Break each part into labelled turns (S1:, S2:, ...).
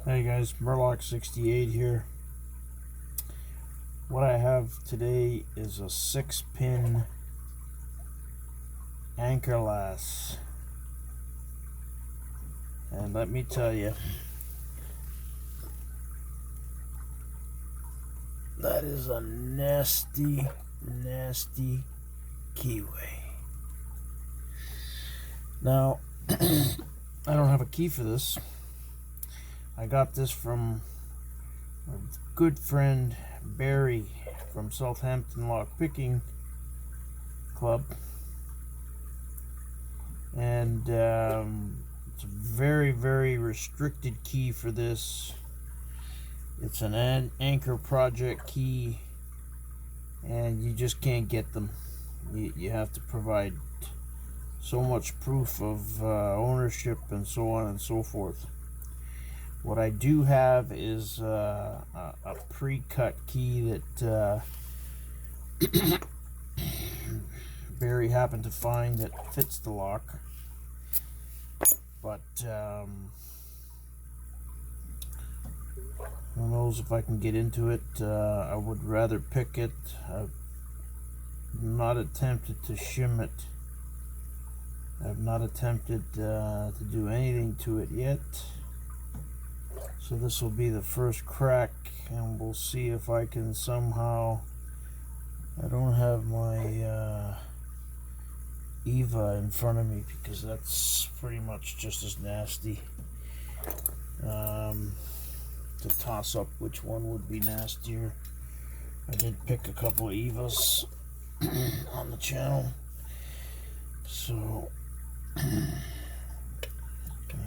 S1: Hey guys, MUR-LOCK 68 here. What I have today is a 6-pin Anker lass. And let me tell you, that is a nasty, nasty KEYWAY. Now, I don't have a key for this. I got this from my good friend Barry from Southampton Lock Picking Club, and it's a very, very restricted key for this. It's an Anker project key, and you just can't get them. You have to provide so much proof of ownership and so on and so forth. What I do have is a pre-cut key that Barry happened to find that fits the lock, but who knows if I can get into it. I would rather pick it. I've not attempted to shim it. I've not attempted to do anything to it yet. So this will be the first crack, and we'll see if I can somehow. I don't have my Eva in front of me because that's pretty much just as nasty. To toss up which one would be nastier. I did pick a couple of Evas on the channel, so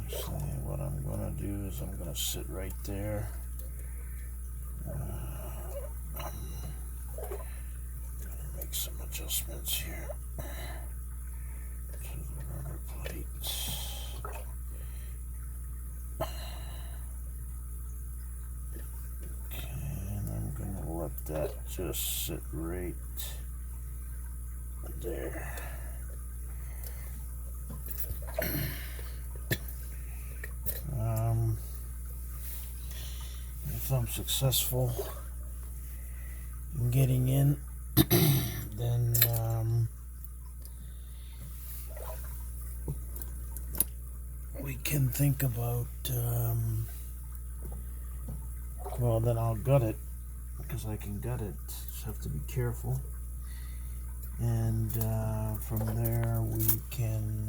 S1: actually what I'm gonna do is I'm gonna sit right there. I'm gonna make some adjustments here to the rubber plates. Okay, and I'm gonna let that just sit right there. If I'm successful in getting in, then we can think about, well, then I'll gut it, because I can gut it. Just have to be careful. And from there we can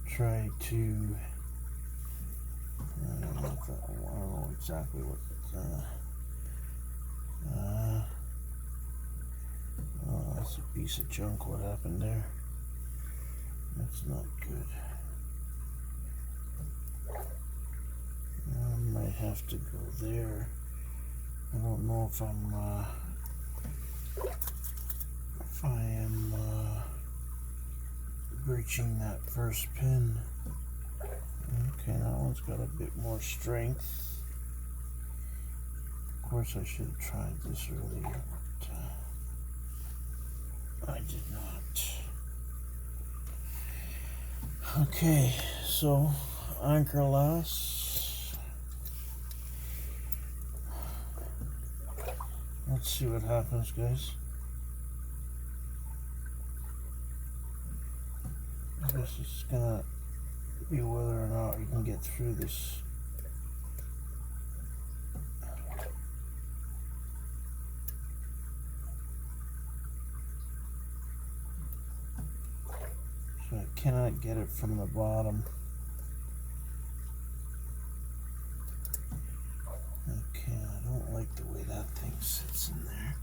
S1: try to, I don't know exactly what, oh, that's a piece of junk. What happened there? That's not good. I might have to go there. I don't know if I am breaching that first pin. Okay, that one's got a bit more strength. Of course, I should have tried this earlier, but I did not. Okay, so Anker lass. Let's see what happens, guys. I guess it's gonna be whether or not we can get through this. So I cannot get it from the bottom. Okay, I don't like the way that thing sits in there.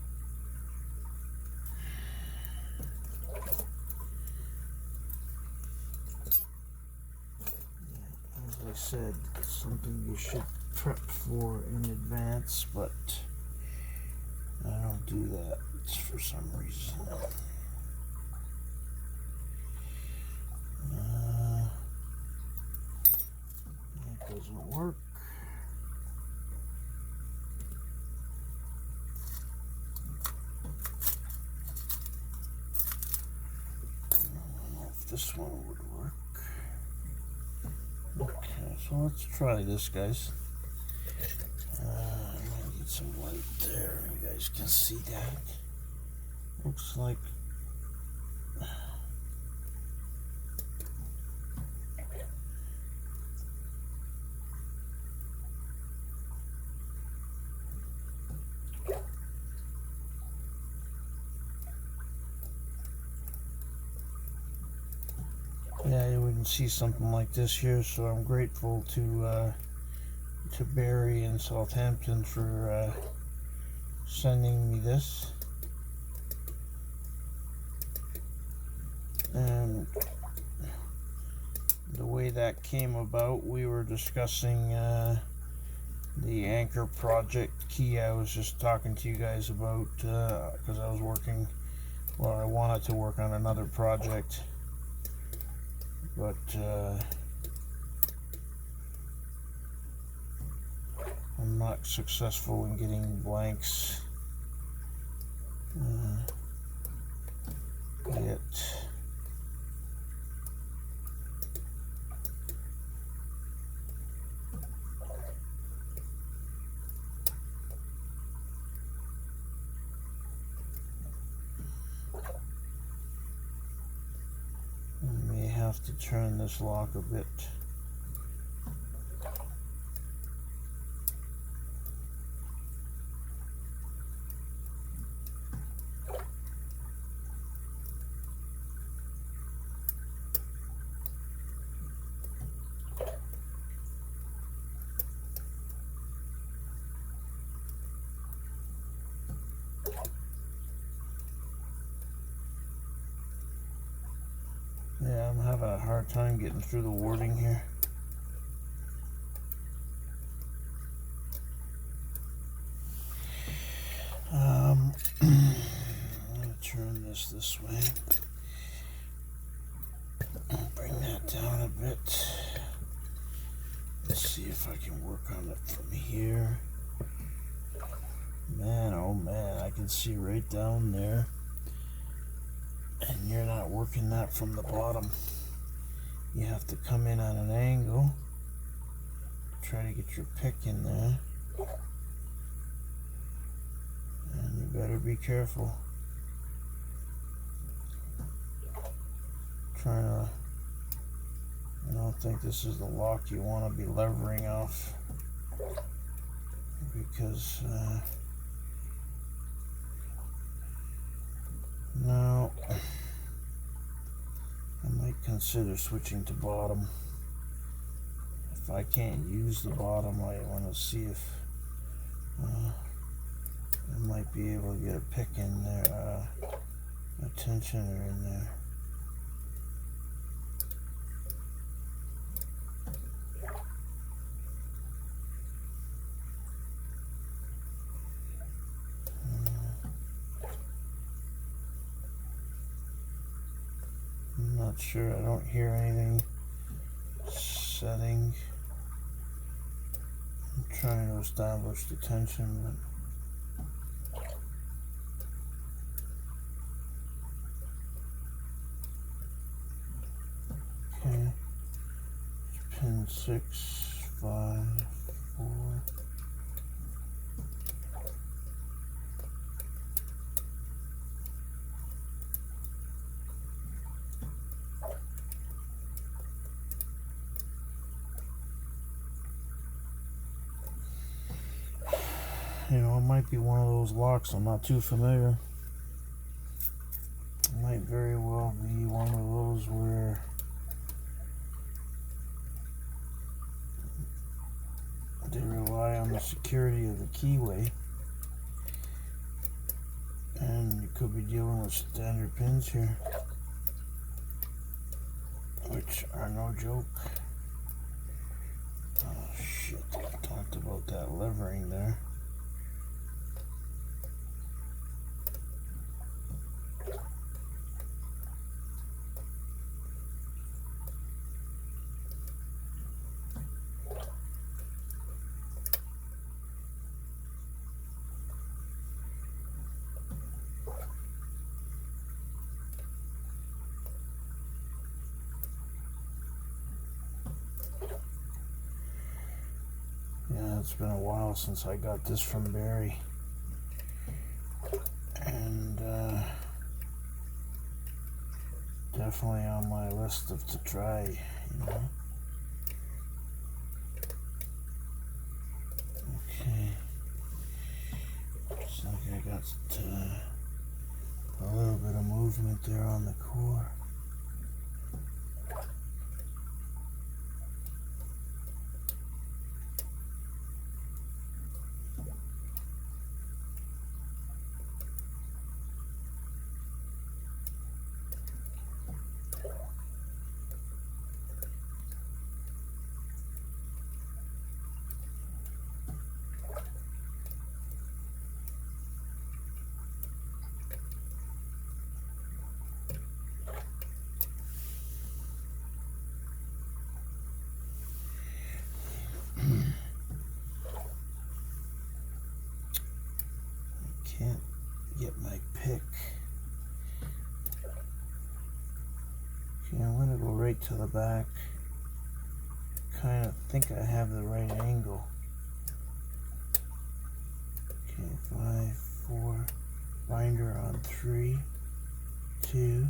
S1: As I said, it's something you should prep for in advance, but I don't do that for some reason. That doesn't work. I don't know if this one would work. Okay, So let's try this, guys. I might need some light there. You guys can see that. Looks like yeah, you wouldn't see something like this here, so I'm grateful to Barry in Southampton for sending me this. And the way that came about, we were discussing the Anker project key I was just talking to you guys about, because I was working, well, I wanted to work on another project, but I'm not successful in getting blanks yet. I may have to turn this lock a bit. Yeah, I'm having a hard time getting through the wording here. Let me turn this way. Bring that down a bit. Let's see if I can work on it from here. Man, oh man, I can see right down there. And you're not working that from the bottom. You have to come in on an angle. Try to get your pick in there. And you better be careful. I don't think this is the lock you want to be levering off, because no, I might consider switching to bottom. If I can't use the bottom, I want to see if I might be able to get a pick in there, a tensioner in there. I'm not sure. I don't hear anything setting. I'm trying to establish the tension, but okay. Pin 6, 5, 4. You know, it might be one of those locks I'm not too familiar. It might very well be one of those where they rely on the security of the KEYWAY, and you could be dealing with standard pins here, which are no joke. Oh shit, I talked about that levering there. it's been a while since I got this from Barry, and definitely on my list of to try, you know. Okay, looks like I got a little bit of movement there on the core. Can't get my pick. Okay, I'm going to go right to the back. Kind of think I have the right angle. Okay, 5, 4, binder on 3, 2.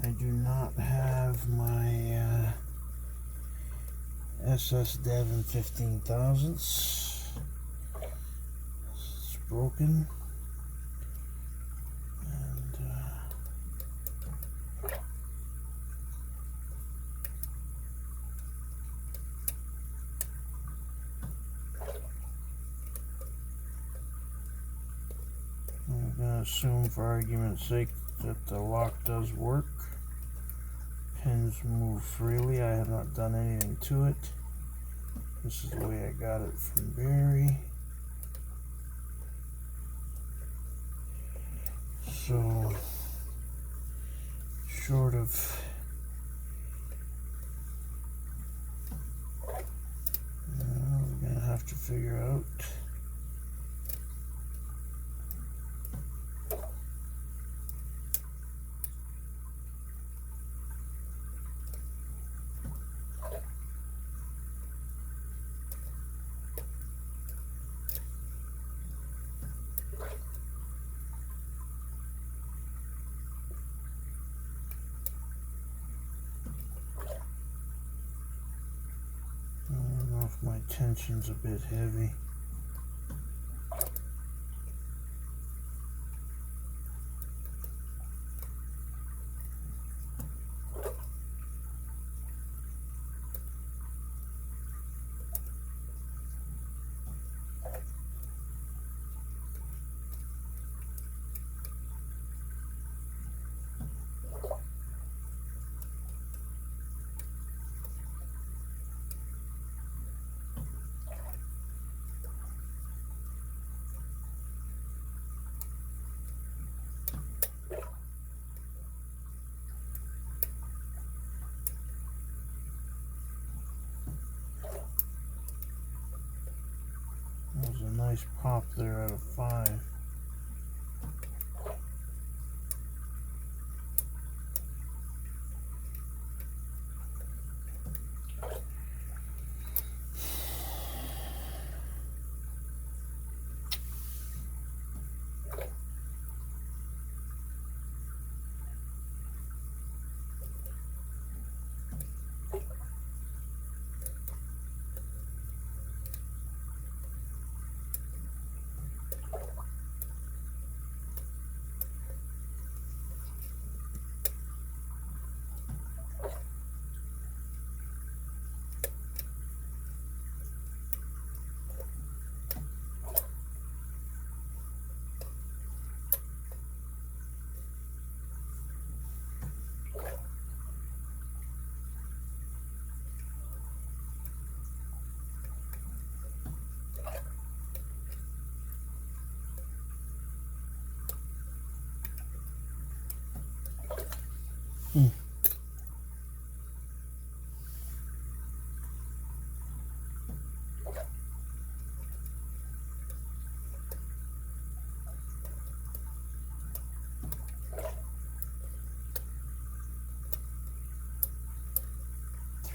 S1: I do not have my SS Devon 15 thousandths. It's broken. And I'm going to assume, for argument's sake, that the lock does work. Pins move freely. I have not done anything to it. This is the way I got it from Barry. So, short of we're gonna have to figure out. My tension's a bit heavy. That was a nice pop there out of 5.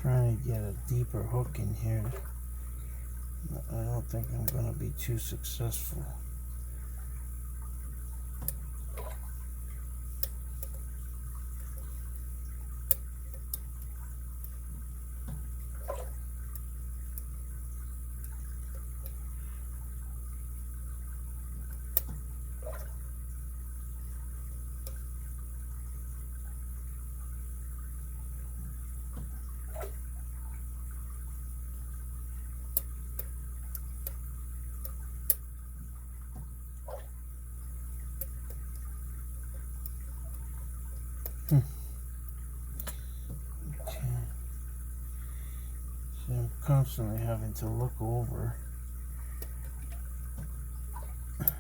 S1: trying to get a deeper hook in here. I don't think I'm going to be too successful. Okay. So I'm constantly having to look over. That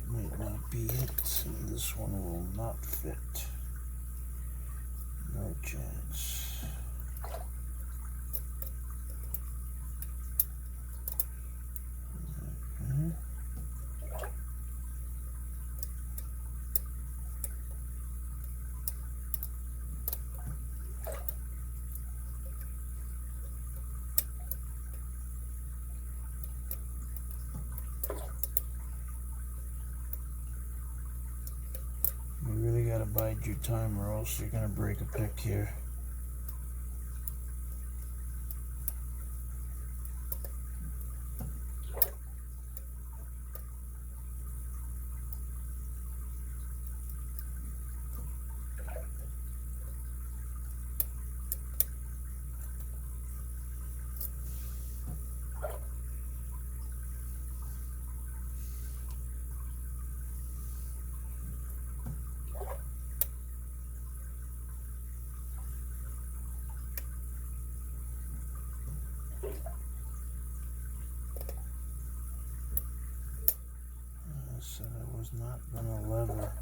S1: might not be it, and this one will not fit. No chance. Okay. You really gotta bide your time or else you're gonna break a pick here. So I was not gonna lever.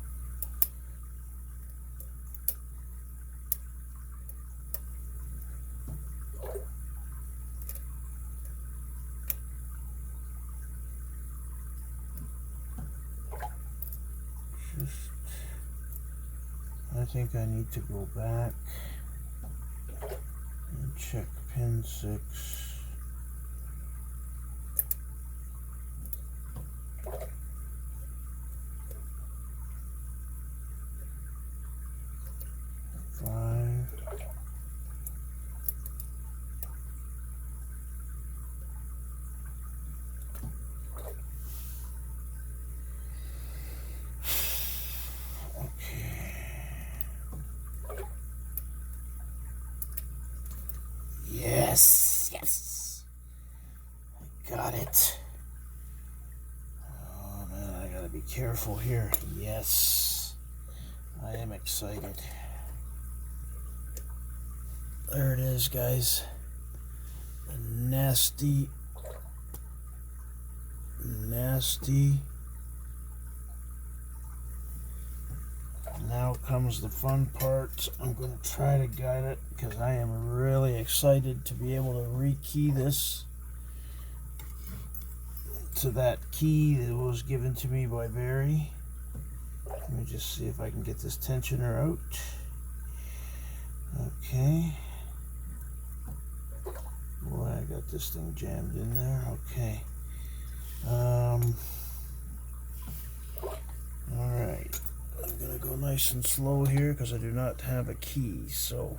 S1: I think I need to go back and check pin 6. Yes, yes, I got it. Oh man, I gotta be careful here. Yes, I am excited. There it is, guys. A nasty, nasty. Now comes the fun part. I'm going to try to guide it because I am really excited to be able to rekey this to that key that was given to me by Barry. Let me just see if I can get this tensioner out. Okay. Boy, I got this thing jammed in there. Okay. Alright. I'm going to go nice and slow here because I do not have a key, so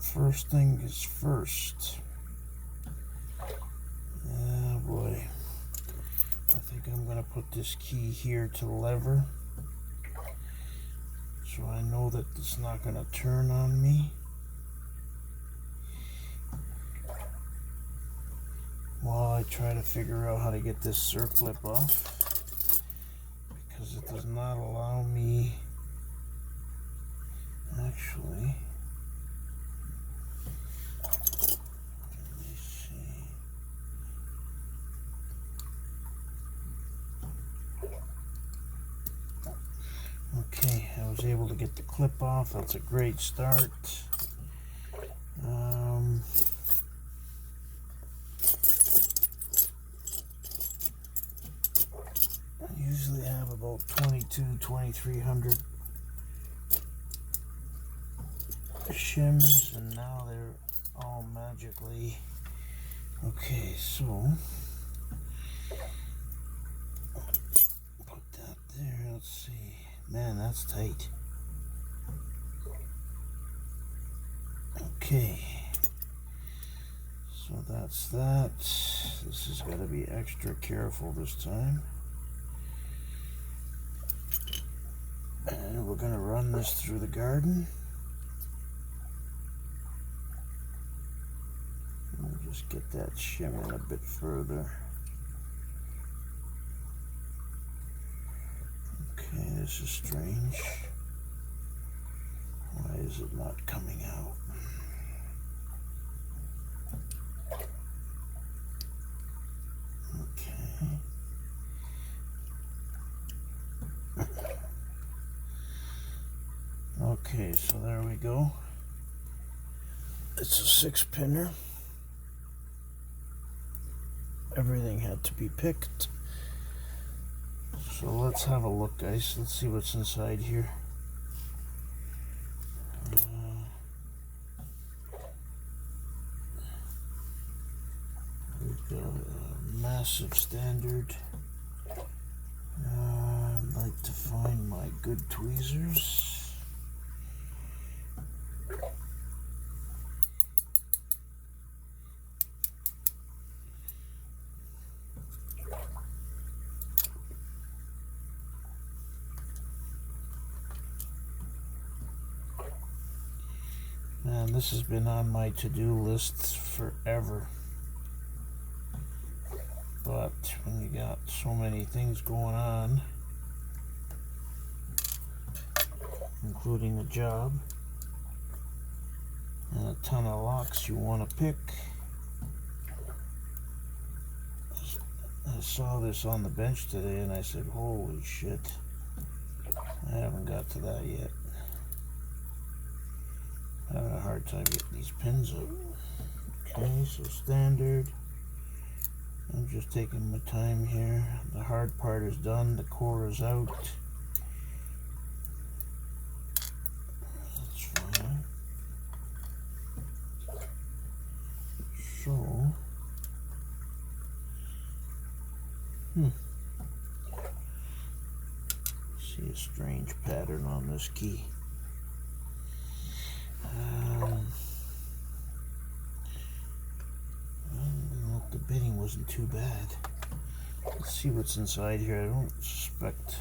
S1: first thing is first. Oh boy. I think I'm going to put this key here to lever so I know that it's not going to turn on me. While I try to figure out how to get this circlip off, because it does not allow me actually. Let me see. Okay, I was able to get the clip off. That's a great start. I usually have about 2300 shims, and now they're all magically okay. So put that there. Let's see. Man, that's tight. Okay, so that's that. This has got to be extra careful this time. And we're going to run this through the garden. We'll just get that shim in a bit further. Okay, this is strange. Why is it not coming out? Okay, so there we go. It's a 6-pinner. Everything had to be picked. So let's have a look, guys. Let's see what's inside here. We've got a massive standard. I'd like to find my good tweezers. Man, this has been on my to-do list forever. But when you got so many things going on, including a job and a ton of locks you want to pick, I saw this on the bench today and I said, holy shit, I haven't got to that yet. Having a hard time getting these pins out. Okay, so standard. I'm just taking my time here. The hard part is done. The core is out. That's fine. So, see a strange pattern on this key. The bidding wasn't too bad. Let's see what's inside here. I don't suspect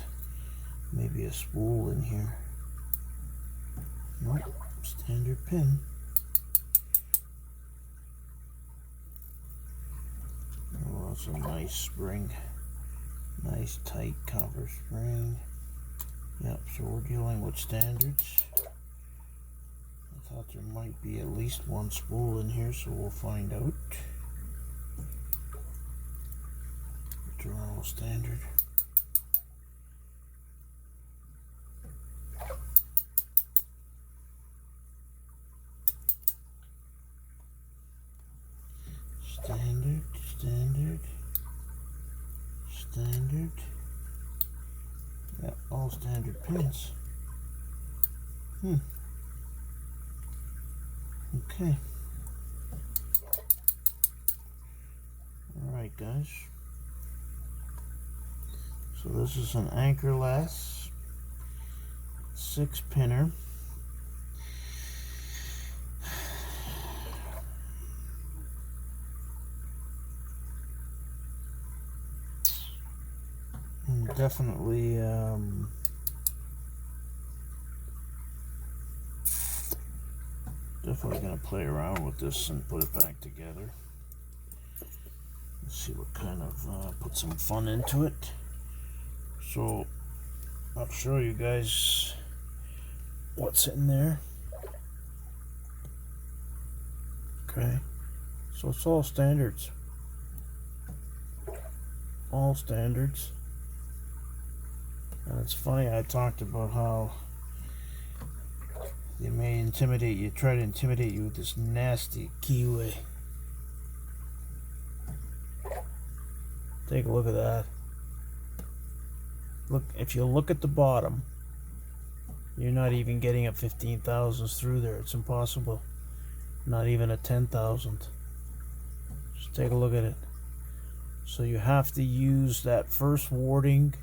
S1: maybe a spool in here. Nope, standard pin. Oh, that's a nice spring. Nice tight copper spring. Yep, so we're dealing with standards. I thought there might be at least one spool in here, so we'll find out. They're all standard. Standard, standard, standard. Yeah, all standard pins. Okay. Alright, guys. So this is an Anker lass 6-pinner. Definitely gonna play around with this and put it back together. Let's see what kind of put some fun into it. So I'll show you guys what's in there. Okay, so it's all standards. All standards. And it's funny, I talked about how They may intimidate you, try to intimidate you with this nasty KEYWAY. Take a look at that. Look, if you look at the bottom, you're not even getting a 15 thousandths through there. It's impossible. Not even a 10,000th. Just take a look at it. So you have to use that first warding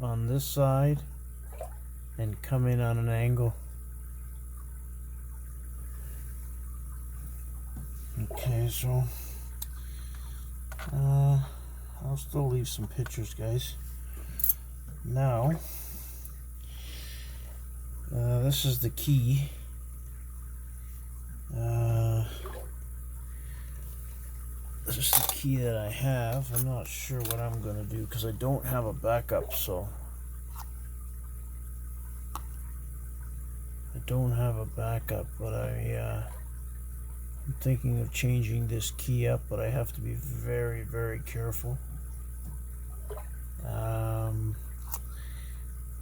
S1: on this side and come in on an angle. Okay, so I'll still leave some pictures, guys. Now this is the key. This is the key that I have. I'm not sure what I'm gonna do because I don't have a backup, so I don't have a backup, but I'm thinking of changing this key up, but I have to be very, very careful.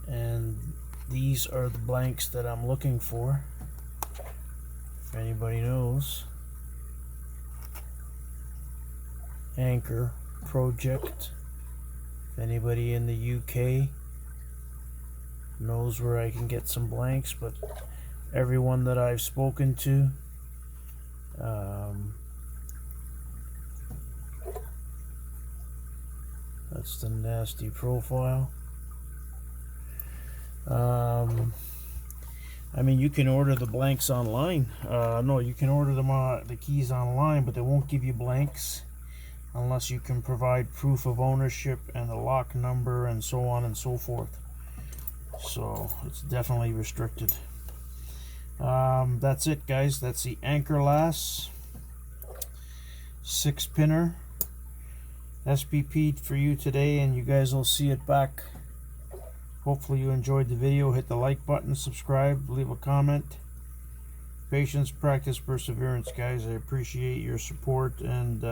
S1: And these are the blanks that I'm looking for, if anybody knows. Anker project. If anybody in the UK knows where I can get some blanks, but everyone that I've spoken to, that's the nasty profile. I mean, you can order the blanks online. No, you can order them the keys online, but they won't give you blanks unless you can provide proof of ownership and the lock number and so on and so forth. So it's definitely restricted. That's it, guys. That's the Anker Lass 6-pinner SPP for you today, and you guys will see it back. Hopefully you enjoyed the video. Hit the like button, subscribe, leave a comment. Patience, practice, perseverance, guys. I appreciate your support, and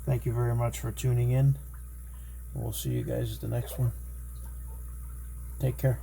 S1: thank you very much for tuning in. We'll see you guys at the next one. Take care.